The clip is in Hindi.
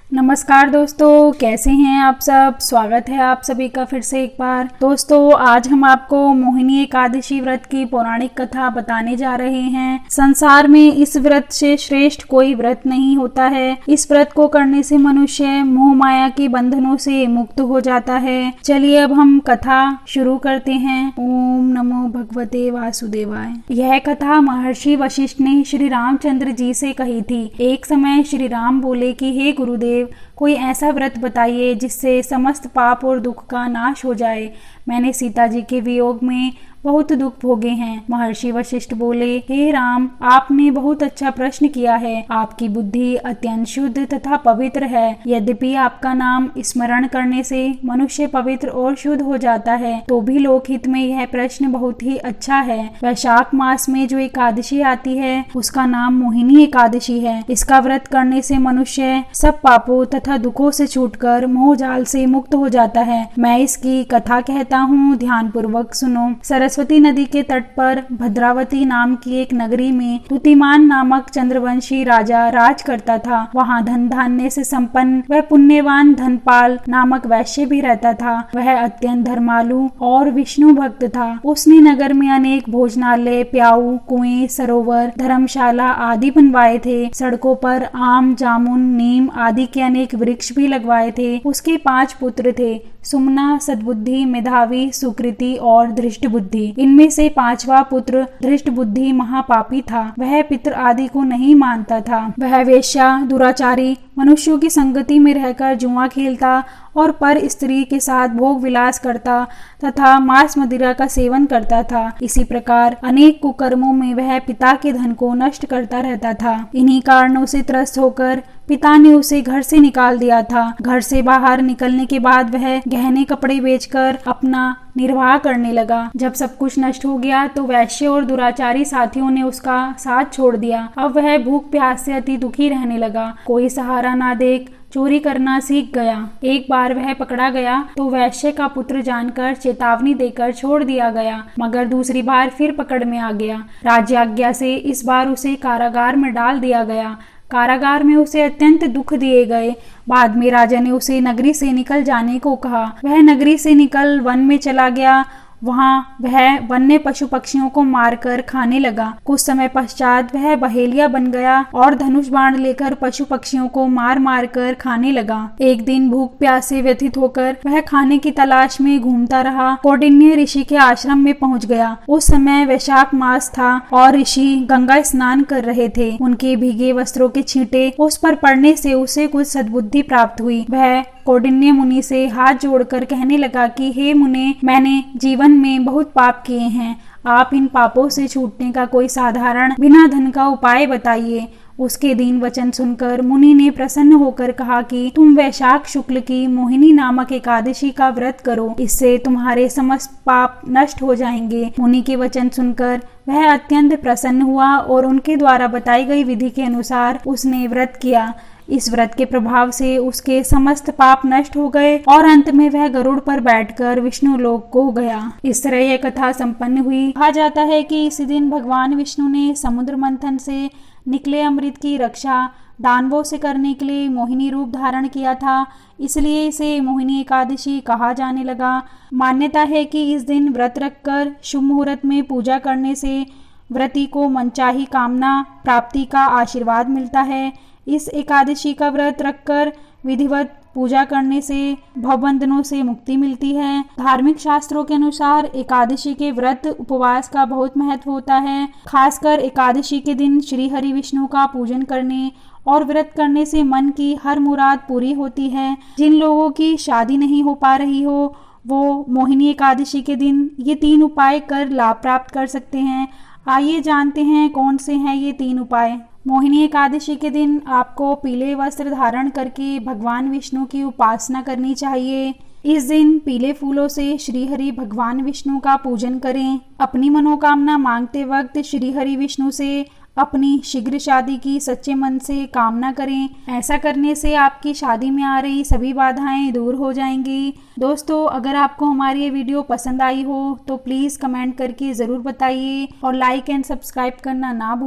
नमस्कार दोस्तों, कैसे हैं आप सब। स्वागत है आप सभी का फिर से एक बार। दोस्तों, आज हम आपको मोहिनी एकादशी व्रत की पौराणिक कथा बताने जा रहे हैं। संसार में इस व्रत से श्रेष्ठ कोई व्रत नहीं होता है। इस व्रत को करने से मनुष्य मोह माया के बंधनों से मुक्त हो जाता है। चलिए अब हम कथा शुरू करते हैं। ओम नमो भगवते वासुदेवाय। यह कथा महर्षि वशिष्ठ ने श्री रामचंद्र जी से कही थी। एक समय श्री राम बोले कि हे गुरुदेव, कोई ऐसा व्रत बताइए जिससे समस्त पाप और दुख का नाश हो जाए। मैंने सीता जी के वियोग में बहुत दुख भोगे हैं। महर्षि वशिष्ठ बोले, हे राम, आपने बहुत अच्छा प्रश्न किया है। आपकी बुद्धि अत्यंत शुद्ध तथा पवित्र है। यद्यपि आपका नाम स्मरण करने से मनुष्य पवित्र और शुद्ध हो जाता है, तो भी लोकहित में यह प्रश्न बहुत ही अच्छा है। वैशाख मास में जो एकादशी आती है उसका नाम मोहिनी एकादशी है। इसका व्रत करने से मनुष्य सब पापों तथा दुखों से छूटकर मोह जाल से मुक्त हो जाता है। मैं इसकी कथा कहता हूँ, ध्यान पूर्वक सुनो। सरस्वती नदी के तट पर भद्रावती नाम की एक नगरी में तुतिमान नामक चंद्रवंशी राजा राज करता था। वहाँ धन धान्य से संपन्न वह पुण्यवान धनपाल नामक वैश्य भी रहता था। वह अत्यंत धर्मालु और विष्णु भक्त था। उसने नगर में अनेक भोजनालय, प्याऊ, कुएं, सरोवर, धर्मशाला आदि बनवाए थे। सड़कों पर आम, जामुन, नीम आदि के अनेक वृक्ष भी लगवाए थे। उसके 5 पुत्र थे, सुमना, सद्बुद्धि, मेधावी, सुकृति और धृष्ट बुद्धि। इनमें से 5वां पुत्र धृष्ट बुद्धि महापापी था। वह पितृ आदि को नहीं मानता था। वह वेश्या, दुराचारी, मनुष्यों की संगति में रहकर जुआ खेलता और पर स्त्री के साथ भोग विलास करता तथा मांस मदिरा का सेवन करता था। इसी प्रकार अनेक कुकर्मों में वह पिता के धन को नष्ट करता रहता था। इन्हीं कारणों से त्रस्त होकर पिता ने उसे घर से निकाल दिया था। घर से बाहर निकलने के बाद वह गहने कपड़े बेचकर अपना निर्वाह करने लगा। जब सब कुछ नष्ट हो गया तो वैश्य और दुराचारी साथियों ने उसका साथ छोड़ दिया। अब वह भूख प्यास से अति दुखी रहने लगा। कोई सहारा ना देख चोरी करना सीख गया। एक बार वह पकड़ा गया तो वैश्य का पुत्र जानकर चेतावनी देकर छोड़ दिया गया, मगर दूसरी बार फिर पकड़ में आ गया। राज्याज्ञा से इस बार उसे कारागार में डाल दिया गया। कारागार में उसे अत्यंत दुख दिए गए। बाद में राजा ने उसे नगरी से निकल जाने को कहा। वह नगरी से निकल वन में चला गया। वहाँ वह वन्य पशु पक्षियों को मारकर खाने लगा। कुछ समय पश्चात वह बहेलिया बन गया और धनुष बाण लेकर पशु पक्षियों को मार मार कर खाने लगा। एक दिन भूख प्यास से व्यथित होकर वह खाने की तलाश में घूमता रहा। कौंडिन्य ऋषि के आश्रम में पहुँच गया। उस समय वैशाख मास था और ऋषि गंगा स्नान कर रहे थे। उनके भीगे वस्त्रों के छींटे उस पर पड़ने से उसे कुछ सद्बुद्धि प्राप्त हुई। वह कौंडिन्य मुनि से हाथ जोड़कर कहने लगा कि हे मुने, मैंने जीवन में बहुत पाप किए हैं। आप इन पापों से छूटने का कोई साधारण बिना धन का उपाय बताइए। उसके दीन वचन सुनकर मुनि ने प्रसन्न होकर कहा कि तुम वैशाख शुक्ल की मोहिनी नामक एकादशी का व्रत करो, इससे तुम्हारे समस्त पाप नष्ट हो जाएंगे। मुनि के वचन सुनकर वह अत्यंत प्रसन्न हुआ और उनके द्वारा बताई गई विधि के अनुसार उसने व्रत किया। इस व्रत के प्रभाव से उसके समस्त पाप नष्ट हो गए और अंत में वह गरुड़ पर बैठकर विष्णु लोक को गया। इस तरह यह कथा संपन्न हुई। कहा जाता है कि इसी दिन भगवान विष्णु ने समुद्र मंथन से निकले अमृत की रक्षा दानवों से करने के लिए मोहिनी रूप धारण किया था, इसलिए इसे मोहिनी एकादशी कहा जाने लगा। मान्यता है कि इस दिन व्रत रखकर शुभ मुहूर्त में पूजा करने से व्रती को मनचाही कामना प्राप्ति का आशीर्वाद मिलता है। इस एकादशी का व्रत रखकर विधिवत पूजा करने से भवबंधनों से मुक्ति मिलती है। धार्मिक शास्त्रों के अनुसार एकादशी के व्रत उपवास का बहुत महत्व होता है। खासकर एकादशी के दिन श्री हरि विष्णु का पूजन करने और व्रत करने से मन की हर मुराद पूरी होती है। जिन लोगों की शादी नहीं हो पा रही हो वो मोहिनी एकादशी के दिन ये 3 उपाय कर लाभ प्राप्त कर सकते हैं। आइए जानते हैं कौन से हैं ये 3 उपाय। मोहिनी एकादशी के दिन आपको पीले वस्त्र धारण करके भगवान विष्णु की उपासना करनी चाहिए। इस दिन पीले फूलों से श्री हरि भगवान विष्णु का पूजन करें। अपनी मनोकामना मांगते वक्त श्री हरि विष्णु से अपनी शीघ्र शादी की सच्चे मन से कामना करें। ऐसा करने से आपकी शादी में आ रही सभी बाधाएं दूर हो जाएंगी। दोस्तों, अगर आपको हमारी ये वीडियो पसंद आई हो तो प्लीज़ कमेंट करके ज़रूर बताइए और लाइक एंड सब्सक्राइब करना ना भूलें।